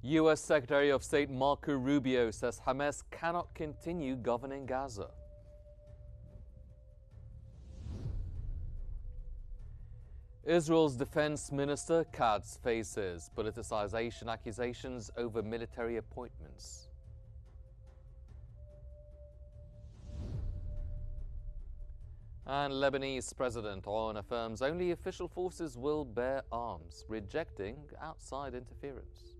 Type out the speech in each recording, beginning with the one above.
U.S. Secretary of State Marco Rubio says Hamas cannot continue governing Gaza. Israel's defense minister Katz faces politicization accusations over military appointments. And Lebanese President On affirms only official forces will bear arms, rejecting outside interference.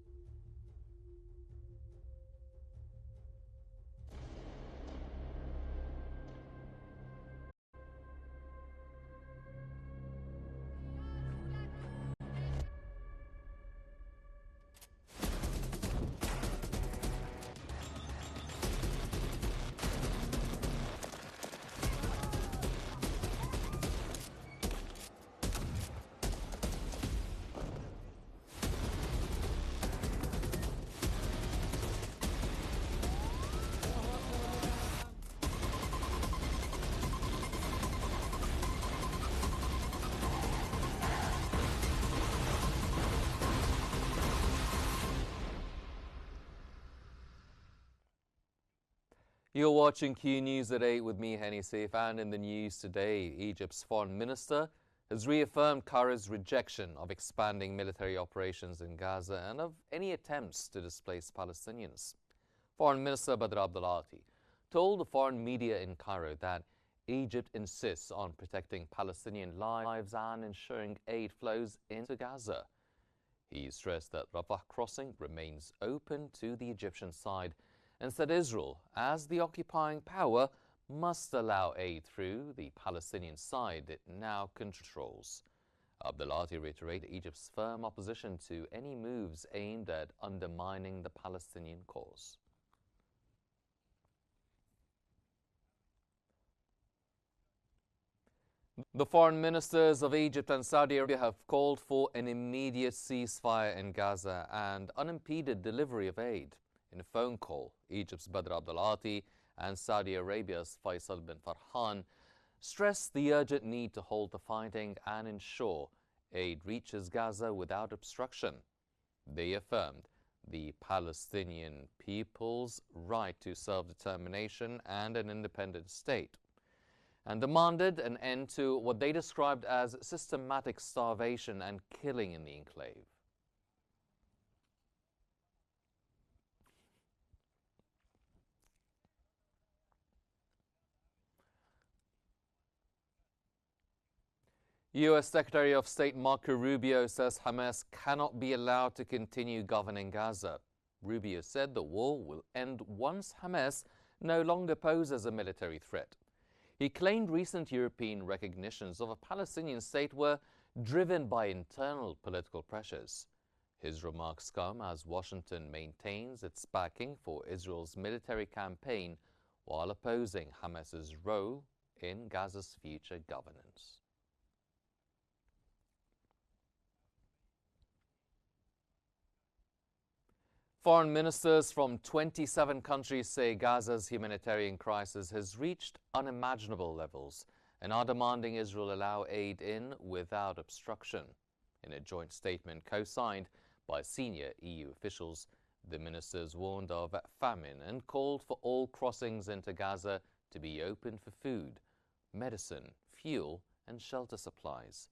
You're watching Q News at 8 with me, Henny Saif, and in the news today, Egypt's foreign minister has reaffirmed Cairo's rejection of expanding military operations in Gaza and of any attempts to displace Palestinians. Foreign Minister Badr Abdulati told the foreign media in Cairo that Egypt insists on protecting Palestinian lives and ensuring aid flows into Gaza. He stressed that Rafah crossing remains open to the Egyptian side and said Israel, as the occupying power, must allow aid through the Palestinian side it now controls. Abdulati reiterated Egypt's firm opposition to any moves aimed at undermining the Palestinian cause. The foreign ministers of Egypt and Saudi Arabia have called for an immediate ceasefire in Gaza and unimpeded delivery of aid. In a phone call, Egypt's Badr Abdulati and Saudi Arabia's Faisal bin Farhan stressed the urgent need to halt the fighting and ensure aid reaches Gaza without obstruction. They affirmed the Palestinian people's right to self-determination and an independent state, and demanded an end to what they described as systematic starvation and killing in the enclave. U.S. Secretary of State Marco Rubio says Hamas cannot be allowed to continue governing Gaza. Rubio said the war will end once Hamas no longer poses a military threat. He claimed recent European recognitions of a Palestinian state were driven by internal political pressures. His remarks come as Washington maintains its backing for Israel's military campaign while opposing Hamas's role in Gaza's future governance. Foreign ministers from 27 countries say Gaza's humanitarian crisis has reached unimaginable levels and are demanding Israel allow aid in without obstruction. In a joint statement co-signed by senior EU officials, the ministers warned of famine and called for all crossings into Gaza to be open for food, medicine, fuel and shelter supplies.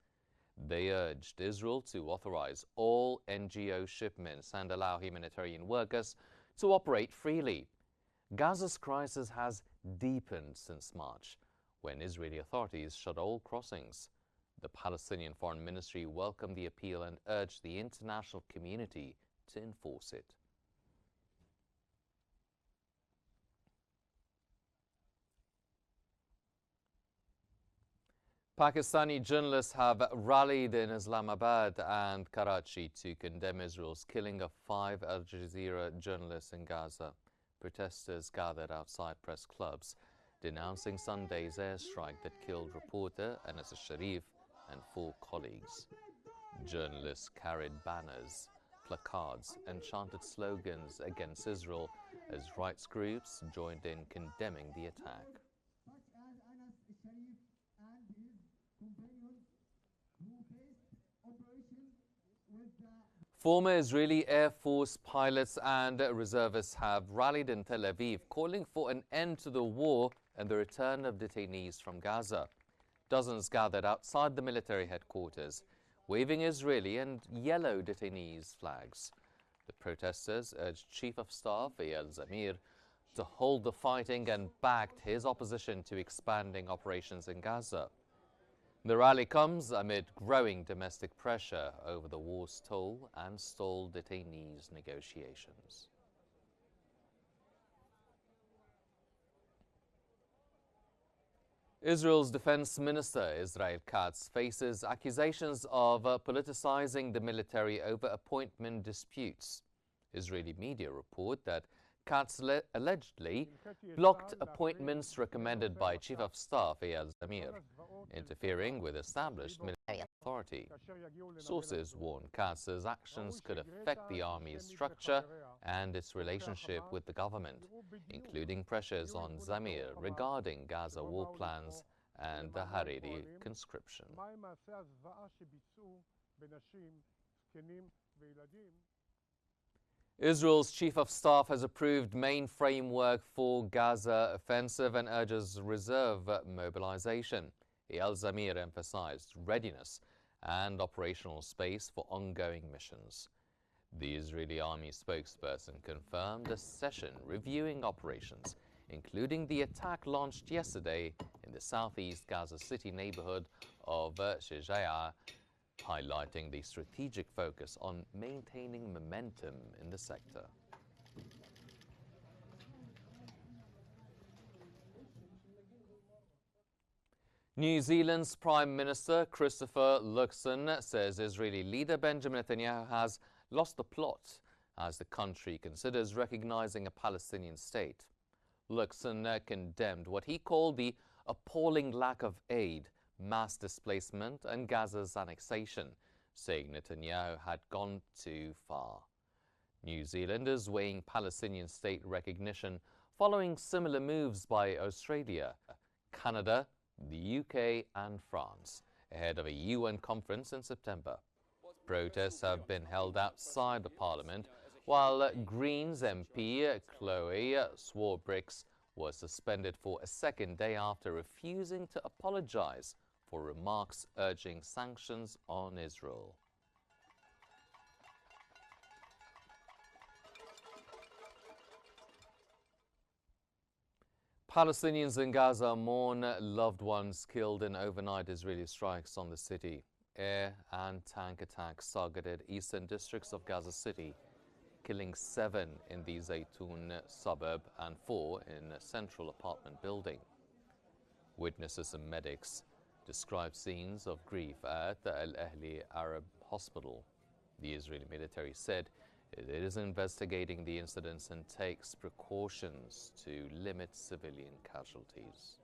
They urged Israel to authorize all NGO shipments and allow humanitarian workers to operate freely. Gaza's crisis has deepened since March, when Israeli authorities shut all crossings. The Palestinian Foreign Ministry welcomed the appeal and urged the international community to enforce it. Pakistani journalists have rallied in Islamabad and Karachi to condemn Israel's killing of 5 Al Jazeera journalists in Gaza. Protesters gathered outside press clubs, denouncing Sunday's airstrike that killed reporter Anas Sharif and 4 colleagues. Journalists carried banners, placards, and chanted slogans against Israel as rights groups joined in condemning the attack. Former Israeli Air Force pilots and reservists have rallied in Tel Aviv, calling for an end to the war and the return of detainees from Gaza. Dozens gathered outside the military headquarters, waving Israeli and yellow detainees' flags. The protesters urged Chief of Staff Eyal Zamir to hold the fighting and backed his opposition to expanding operations in Gaza. The rally comes amid growing domestic pressure over the war's toll and stalled detainees' negotiations. Israel's Defense Minister Israel Katz faces accusations of politicizing the military over appointment disputes. Israeli media report that Katz allegedly blocked appointments recommended by Chief of Staff Eyal Zamir, interfering with established military authority. Sources warn Katz's actions could affect the army's structure and its relationship with the government, including pressures on Zamir regarding Gaza war plans and the Hariri conscription. Israel's Chief of Staff has approved main framework for Gaza offensive and urges reserve mobilization. Eyal Zamir emphasized readiness and operational space for ongoing missions. The Israeli army spokesperson confirmed a session reviewing operations, including the attack launched yesterday in the southeast Gaza City neighborhood of Shejaiah, highlighting the strategic focus on maintaining momentum in the sector. New Zealand's Prime Minister Christopher Luxon says Israeli leader Benjamin Netanyahu has lost the plot as the country considers recognizing a Palestinian state. Luxon condemned what he called the appalling lack of aid, mass displacement and Gaza's annexation, saying Netanyahu had gone too far. New Zealand is weighing Palestinian state recognition following similar moves by Australia, Canada, the UK and France, ahead of a UN conference in September. Protests have been held outside the parliament, while Greens MP Chloe Swarbricks was suspended for a second day after refusing to apologize for remarks urging sanctions on Israel. Palestinians in Gaza mourn loved ones killed in overnight Israeli strikes on the city. Air and tank attacks targeted eastern districts of Gaza City, killing 7 in the Zaytun suburb and 4 in a central apartment building. Witnesses and medics described scenes of grief at the Al Ahli Arab Hospital. The Israeli military said it is investigating the incidents and takes precautions to limit civilian casualties.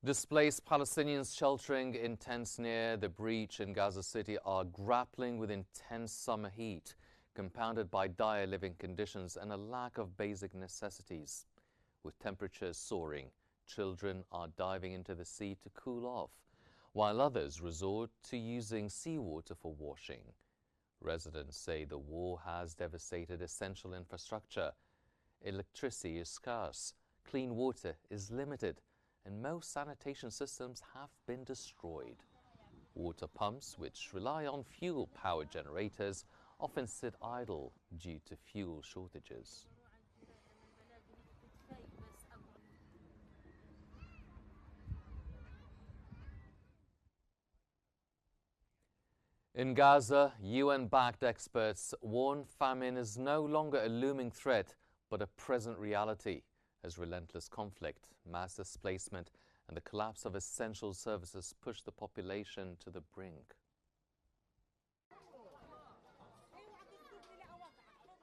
Displaced Palestinians sheltering in tents near the breach in Gaza City are grappling with intense summer heat, compounded by dire living conditions and a lack of basic necessities. With temperatures soaring, children are diving into the sea to cool off, while others resort to using seawater for washing. Residents say the war has devastated essential infrastructure. Electricity is scarce, clean water is limited, and most sanitation systems have been destroyed. Water pumps, which rely on fuel-powered generators, often sit idle due to fuel shortages. In Gaza, UN-backed experts warn famine is no longer a looming threat, but a present reality, as relentless conflict, mass displacement, and the collapse of essential services push the population to the brink.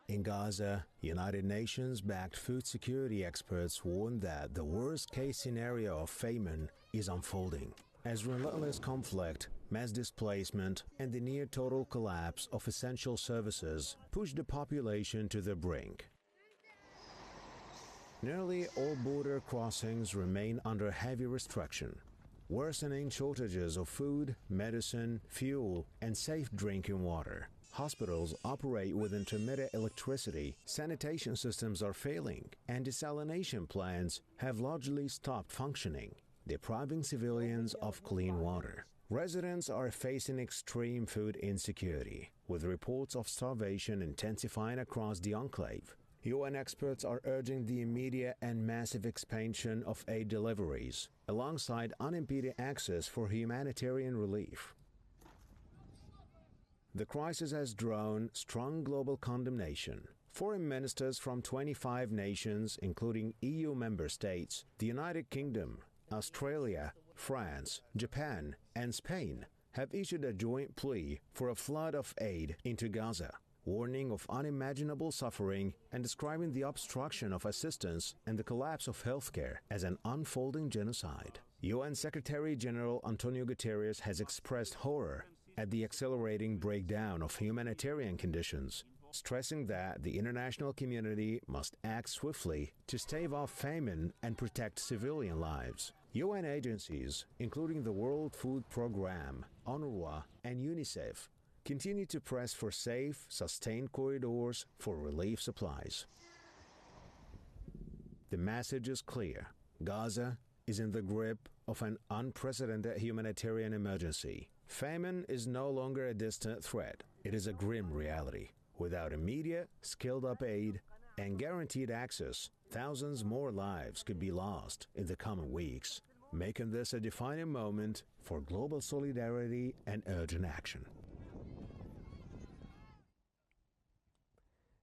In Gaza, United Nations-backed food security experts warn that the worst-case scenario of famine is unfolding, as relentless conflict, mass displacement, and the near-total collapse of essential services push the population to the brink. Nearly all border crossings remain under heavy restriction. Worsening shortages of food, medicine, fuel, and safe drinking water. Hospitals operate with intermittent electricity, sanitation systems are failing, and desalination plants have largely stopped functioning, depriving civilians of clean water. Residents are facing extreme food insecurity, with reports of starvation intensifying across the enclave. UN experts are urging the immediate and massive expansion of aid deliveries, alongside unimpeded access for humanitarian relief. The crisis has drawn strong global condemnation. Foreign ministers from 25 nations, including EU member states, the United Kingdom, Australia, France, Japan, and Spain, have issued a joint plea for a flood of aid into Gaza, warning of unimaginable suffering and describing the obstruction of assistance and the collapse of healthcare as an unfolding genocide. UN Secretary-General Antonio Guterres has expressed horror at the accelerating breakdown of humanitarian conditions, stressing that the international community must act swiftly to stave off famine and protect civilian lives. UN agencies, including the World Food Programme, UNRWA, and UNICEF, continue to press for safe, sustained corridors for relief supplies. The message is clear. Gaza is in the grip of an unprecedented humanitarian emergency. Famine is no longer a distant threat. It is a grim reality. Without immediate, skilled-up aid and guaranteed access, thousands more lives could be lost in the coming weeks, making this a defining moment for global solidarity and urgent action.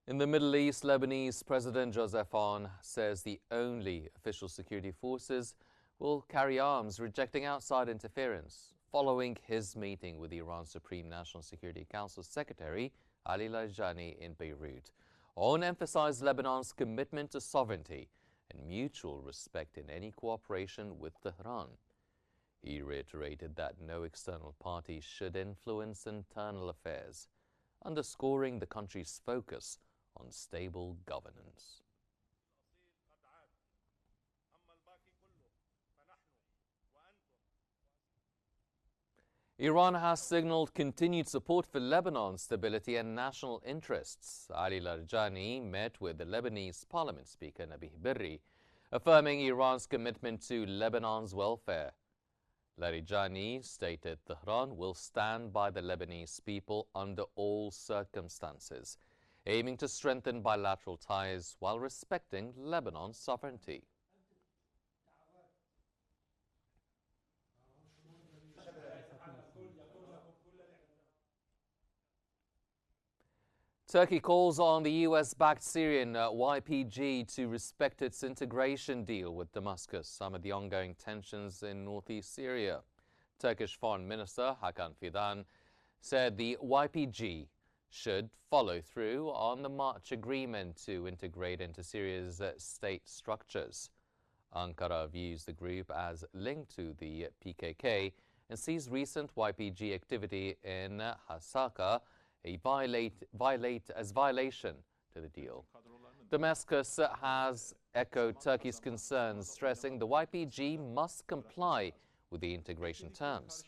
In the Middle East, Lebanese President Joseph Aoun says the only official security forces will carry arms, rejecting outside interference, following his meeting with Iran's Supreme National Security Council Secretary Ali Larijani in Beirut. Aoun emphasized Lebanon's commitment to sovereignty and mutual respect in any cooperation with Tehran. He reiterated that no external party should influence internal affairs, underscoring the country's focus on stable governance. Iran has signaled continued support for Lebanon's stability and national interests. Ali Larijani met with the Lebanese Parliament Speaker Nabih Berri, affirming Iran's commitment to Lebanon's welfare. Larijani stated Tehran will stand by the Lebanese people under all circumstances, aiming to strengthen bilateral ties while respecting Lebanon's sovereignty. Turkey calls on the US-backed Syrian YPG to respect its integration deal with Damascus amid the ongoing tensions in northeast Syria. Turkish Foreign Minister Hakan Fidan said the YPG should follow through on the March agreement to integrate into Syria's state structures. Ankara views the group as linked to the PKK and sees recent YPG activity in Hasaka as violation to the deal. Damascus has echoed Turkey's concerns, stressing the YPG must comply with the integration terms.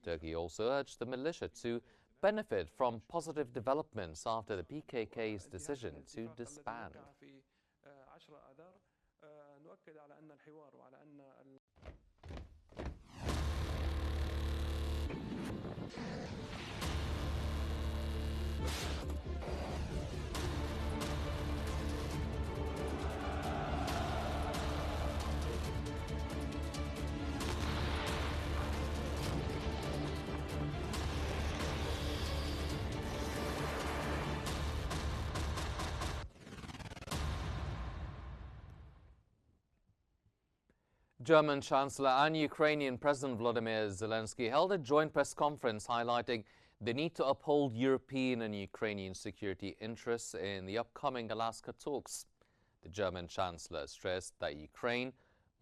Turkey also urged the militia to benefit from positive developments after the PKK's decision to disband. German Chancellor and Ukrainian President Volodymyr Zelensky held a joint press conference highlighting the need to uphold European and Ukrainian security interests in the upcoming Alaska talks. The German Chancellor stressed that Ukraine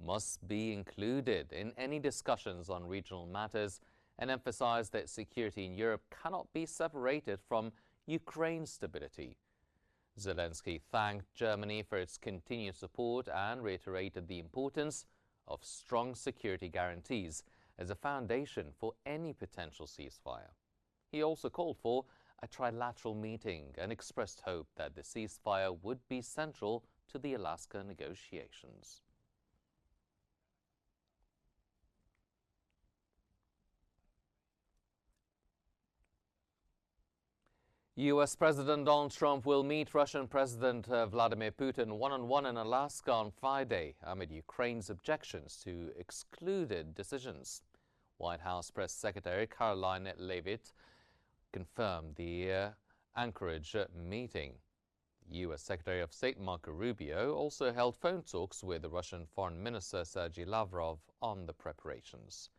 must be included in any discussions on regional matters and emphasized that security in Europe cannot be separated from Ukraine's stability. Zelensky thanked Germany for its continued support and reiterated the importance of strong security guarantees as a foundation for any potential ceasefire. He also called for a trilateral meeting and expressed hope that the ceasefire would be central to the Alaska negotiations. U.S. President Donald Trump will meet Russian President Vladimir Putin one-on-one in Alaska on Friday amid Ukraine's objections to excluded decisions. White House Press Secretary Caroline Leavitt confirmed the Anchorage meeting. U.S. Secretary of State Marco Rubio also held phone talks with the Russian Foreign Minister Sergei Lavrov on the preparations.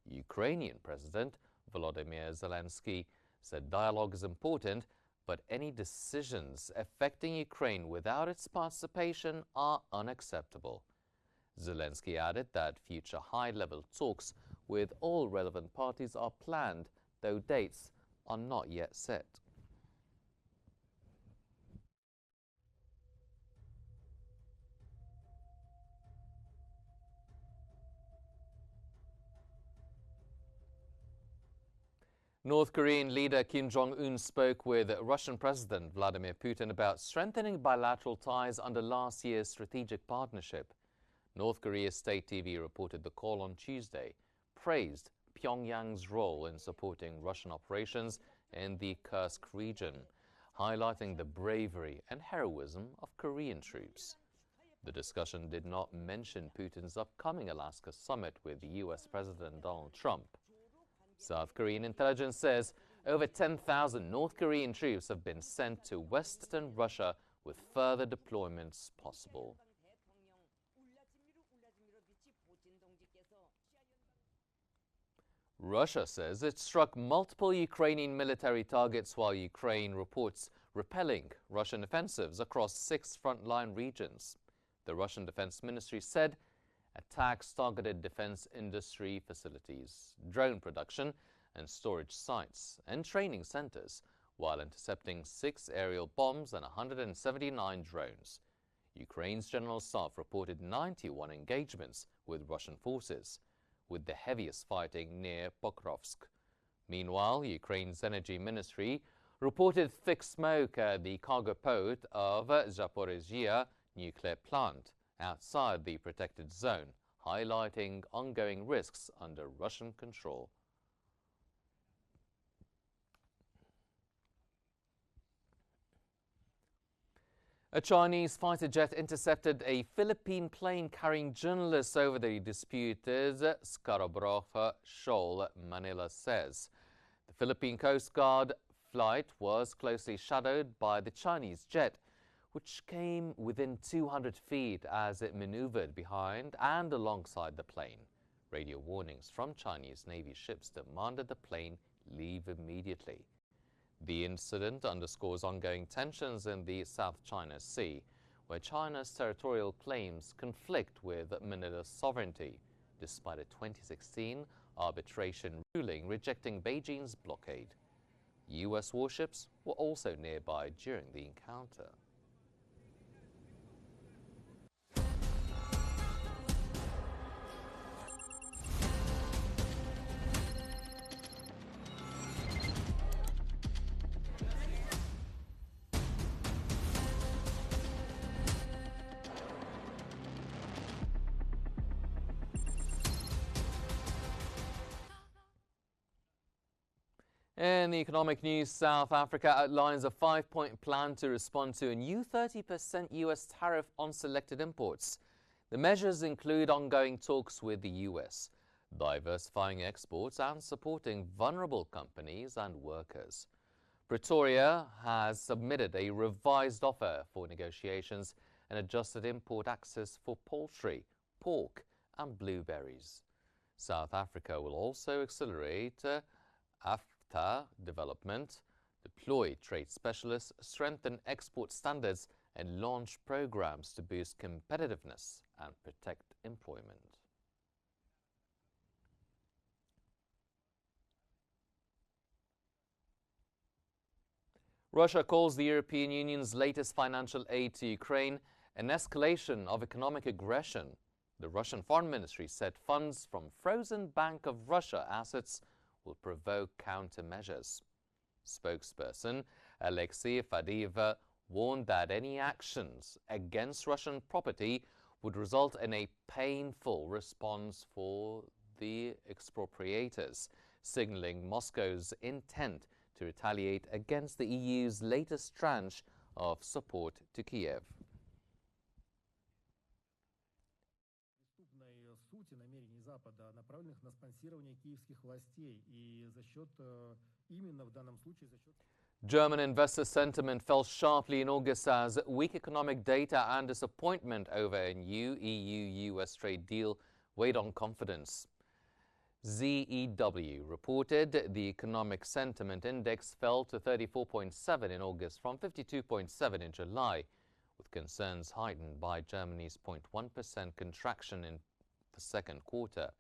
Ukrainian President Volodymyr Zelensky said dialogue is important, but any decisions affecting Ukraine without its participation are unacceptable. Zelensky added that future high-level talks with all relevant parties are planned, though dates are not yet set. North Korean leader Kim Jong-un spoke with Russian President Vladimir Putin about strengthening bilateral ties under last year's strategic partnership. North Korea's state TV reported the call on Tuesday, praised Pyongyang's role in supporting Russian operations in the Kursk region, highlighting the bravery and heroism of Korean troops. The discussion did not mention Putin's upcoming Alaska summit with U.S. President Donald Trump. South Korean intelligence says over 10,000 North Korean troops have been sent to western Russia, with further deployments possible. Russia says it struck multiple Ukrainian military targets while Ukraine reports repelling Russian offensives across 6 frontline regions. The Russian Defense Ministry said attacks targeted defense industry facilities, drone production and storage sites, and training centers, while intercepting 6 aerial bombs and 179 drones. Ukraine's General Staff reported 91 engagements with Russian forces, with the heaviest fighting near Pokrovsk. Meanwhile, Ukraine's Energy Ministry reported thick smoke at the cargo port of Zaporizhzhia nuclear plant outside the protected zone, highlighting ongoing risks under Russian control. A Chinese fighter jet intercepted a Philippine plane carrying journalists over the disputed Scarborough Shoal, Manila says. The Philippine Coast Guard flight was closely shadowed by the Chinese jet, which came within 200 feet as it maneuvered behind and alongside the plane. Radio warnings from Chinese Navy ships demanded the plane leave immediately. The incident underscores ongoing tensions in the South China Sea, where China's territorial claims conflict with Manila's sovereignty, despite a 2016 arbitration ruling rejecting Beijing's blockade. U.S. warships were also nearby during the encounter. In the economic news, South Africa outlines a 5-point plan to respond to a new 30% U.S. tariff on selected imports. The measures include ongoing talks with the U.S., diversifying exports and supporting vulnerable companies and workers. Pretoria has submitted a revised offer for negotiations and adjusted import access for poultry, pork and blueberries. South Africa will also accelerate AfTA development, deploy trade specialists, strengthen export standards, and launch programs to boost competitiveness and protect employment. Russia calls the European Union's latest financial aid to Ukraine an escalation of economic aggression. The Russian Foreign Ministry said funds from frozen Bank of Russia assets will provoke countermeasures. Spokesperson Alexei Fadiev warned that any actions against Russian property would result in a painful response for the expropriators, signaling Moscow's intent to retaliate against the EU's latest tranche of support to Kiev. Сути намерений Запада, направленных на спонсирование киевских властей, и за счет именно в данном случае за счет. German investor sentiment fell sharply in August as weak economic data and disappointment over a new EU-US trade deal weighed on confidence. ZEW reported the economic sentiment index fell to 34.7 in August from 52.7 in July, with concerns heightened by Germany's 0.1% contraction in the second quarter.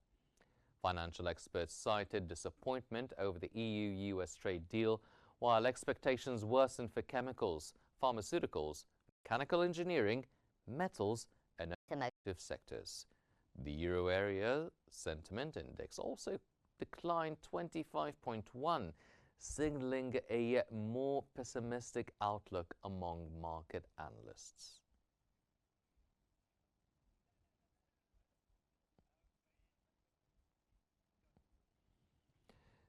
Financial experts cited disappointment over the EU-US trade deal, while expectations worsened for chemicals, pharmaceuticals, mechanical engineering, metals, and automotive sectors. The euro area sentiment index also declined 25.1, signaling a more pessimistic outlook among market analysts.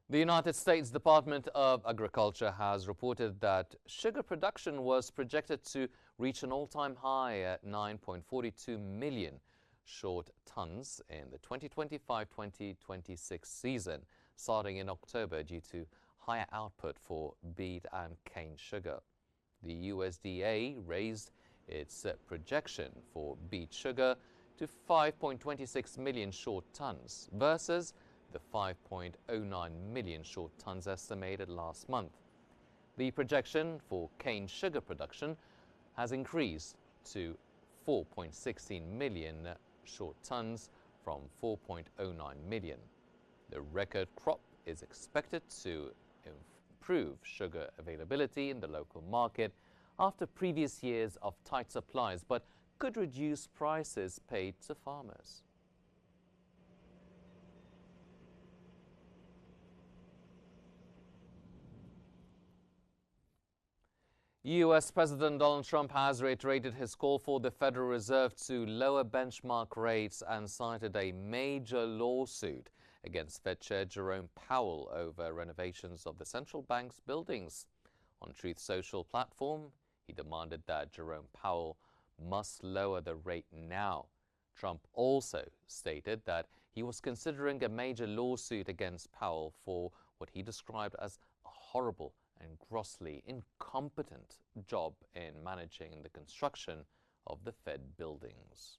The United States Department of Agriculture has reported that sugar production was projected to reach an all-time high at 9.42 million short tons in the 2025-2026 season, starting in October due to higher output for beet and cane sugar. The USDA raised its projection for beet sugar to 5.26 million short tons versus the 5.09 million short tons estimated last month. The projection for cane sugar production has increased to 4.16 million short tons from 4.09 million. The record crop is expected to improve sugar availability in the local market after previous years of tight supplies, but could reduce prices paid to farmers. U.S. President Donald Trump has reiterated his call for the Federal Reserve to lower benchmark rates and cited a major lawsuit against Fed Chair Jerome Powell over renovations of the central bank's buildings. On Truth Social platform, he demanded that Jerome Powell must lower the rate now. Trump also stated that he was considering a major lawsuit against Powell for what he described as a horrible and grossly incompetent job in managing the construction of the Fed buildings.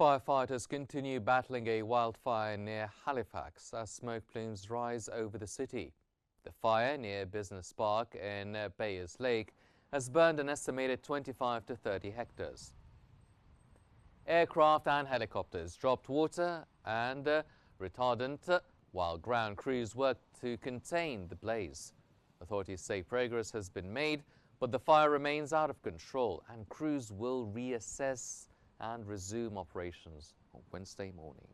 Firefighters continue battling a wildfire near Halifax as smoke plumes rise over the city. The fire near Business Park in Bayers Lake has burned an estimated 25 to 30 hectares. Aircraft and helicopters dropped water and retardant while ground crews worked to contain the blaze. Authorities say progress has been made, but the fire remains out of control and crews will reassess and resume operations on Wednesday morning.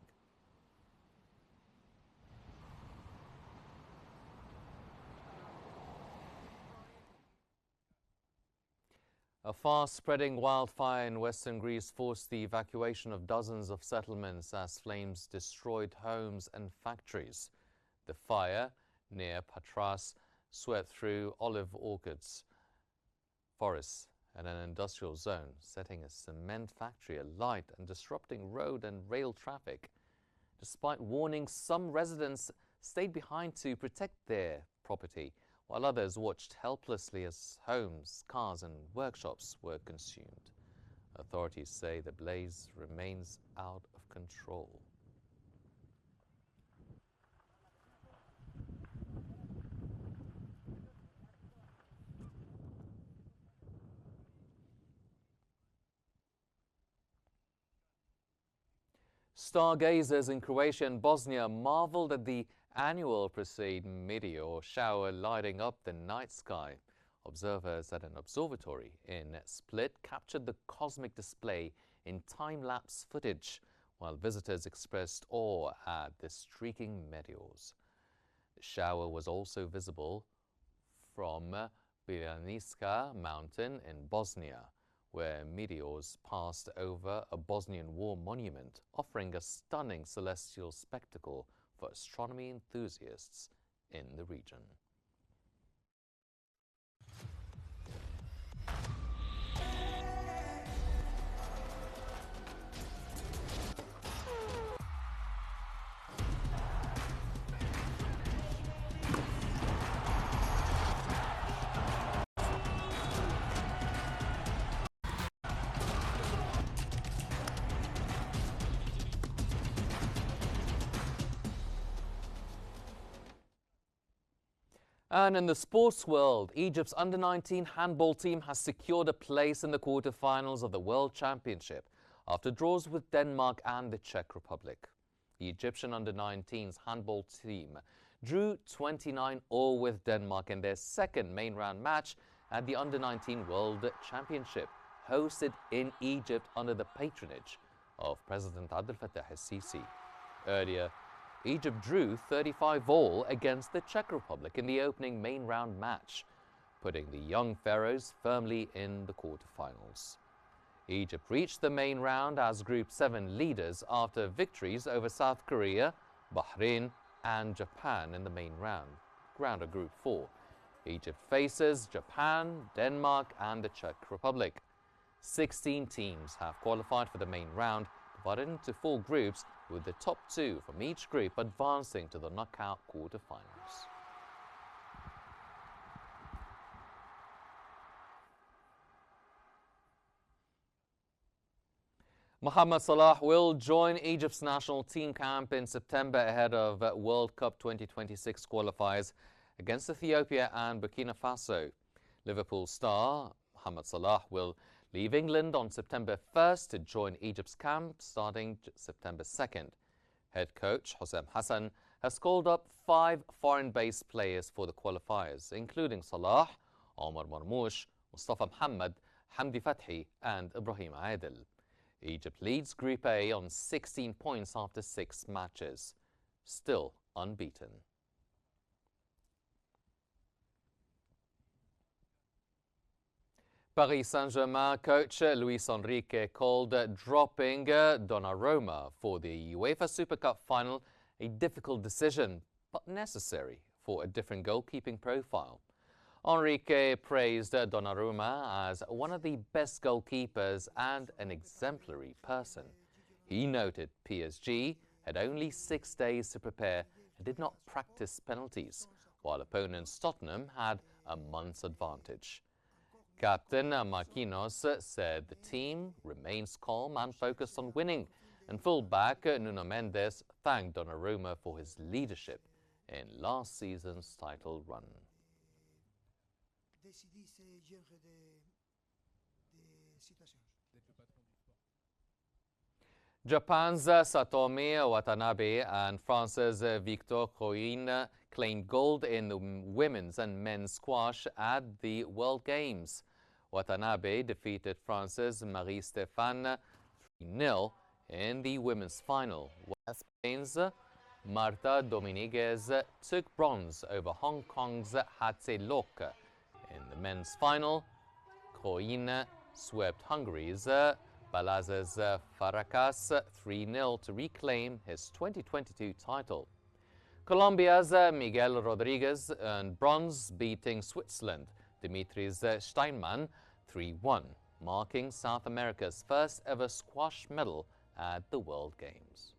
A fast-spreading wildfire in western Greece forced the evacuation of dozens of settlements as flames destroyed homes and factories. The fire near Patras swept through olive orchards, forests, at an industrial zone, setting a cement factory alight and disrupting road and rail traffic. Despite warnings, some residents stayed behind to protect their property, while others watched helplessly as homes, cars and workshops were consumed. Authorities say the blaze remains out of control. Stargazers in Croatia and Bosnia marveled at the annual Perseid meteor shower lighting up the night sky. Observers at an observatory in Split captured the cosmic display in time-lapse footage, while visitors expressed awe at the streaking meteors. The shower was also visible from Biljanička mountain in Bosnia, where meteors passed over a Bosnian war monument, offering a stunning celestial spectacle for astronomy enthusiasts in the region. And in the sports world, Egypt's under-19 handball team has secured a place in the quarter-finals of the World Championship after draws with Denmark and the Czech Republic. The Egyptian under-19's handball team drew 29-all with Denmark in their second main round match at the under-19 World Championship, hosted in Egypt under the patronage of President Abdel Fattah el-Sisi. Earlier, Egypt drew 35-all against the Czech Republic in the opening main round match, putting the young Pharaohs firmly in the quarterfinals. Egypt reached the main round as Group 7 leaders after victories over South Korea, Bahrain and Japan in the main round of Group 4. Egypt faces Japan, Denmark and the Czech Republic. 16 teams have qualified for the main round, divided into 4 groups, with the top 2 from each group advancing to the knockout quarterfinals. Mohamed Salah will join Egypt's national team camp in September ahead of World Cup 2026 qualifiers against Ethiopia and Burkina Faso. Liverpool star Mohamed Salah will leave England on September 1st to join Egypt's camp starting September 2nd. Head coach Hossein Hassan has called up 5 foreign-based players for the qualifiers, including Salah, Omar Marmoush, Mustafa Mohamed, Hamdi Fathi and Ibrahim Adel. Egypt leads Group A on 16 points after 6 matches, still unbeaten. Paris Saint-Germain coach Luis Enrique called dropping Donnarumma for the UEFA Super Cup final a difficult decision, but necessary for a different goalkeeping profile. Enrique praised Donnarumma as one of the best goalkeepers and an exemplary person. He noted PSG had only 6 days to prepare and did not practice penalties, while opponents Tottenham had a month's advantage. Captain Marquinhos said the team remains calm and focused on winning, and fullback Nuno Mendes thanked Donnarumma for his leadership in last season's title run. Japan's Satomi Watanabe and France's Victor Coin claimed gold in the women's and men's squash at the World Games. Watanabe defeated France's Marie-Stéphane 3-0 in the women's final, while Spain's Marta Dominguez took bronze over Hong Kong's Hatse Lok. In the men's final, Coin swept Hungary's Balazs Farakas 3-0 to reclaim his 2022 title. Colombia's Miguel Rodriguez earned bronze, beating Switzerland Dimitris Steinmann 3-1, marking South America's first ever squash medal at the World Games.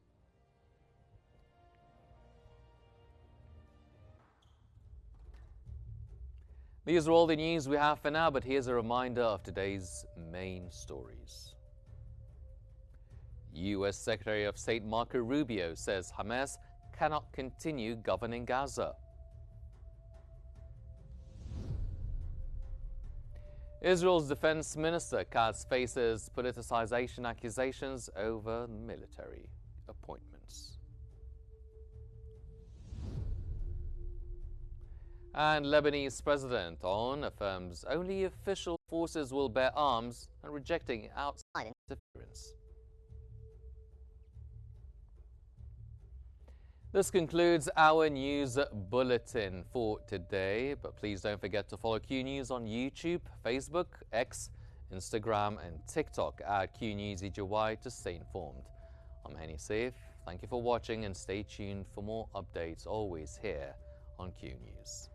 These are all the news we have for now, but here's a reminder of today's main stories. U.S. Secretary of State Marco Rubio says Hamas cannot continue governing Gaza. Israel's defense minister Katz faces politicization accusations over military appointments. And Lebanese President On affirms only official forces will bear arms and rejecting outside interference. This concludes our news bulletin for today, but please don't forget to follow Q News on YouTube, Facebook, X, Instagram and TikTok at QNewsEGY to stay informed. I'm Henny Safe. Thank you for watching and stay tuned for more updates always here on Q News.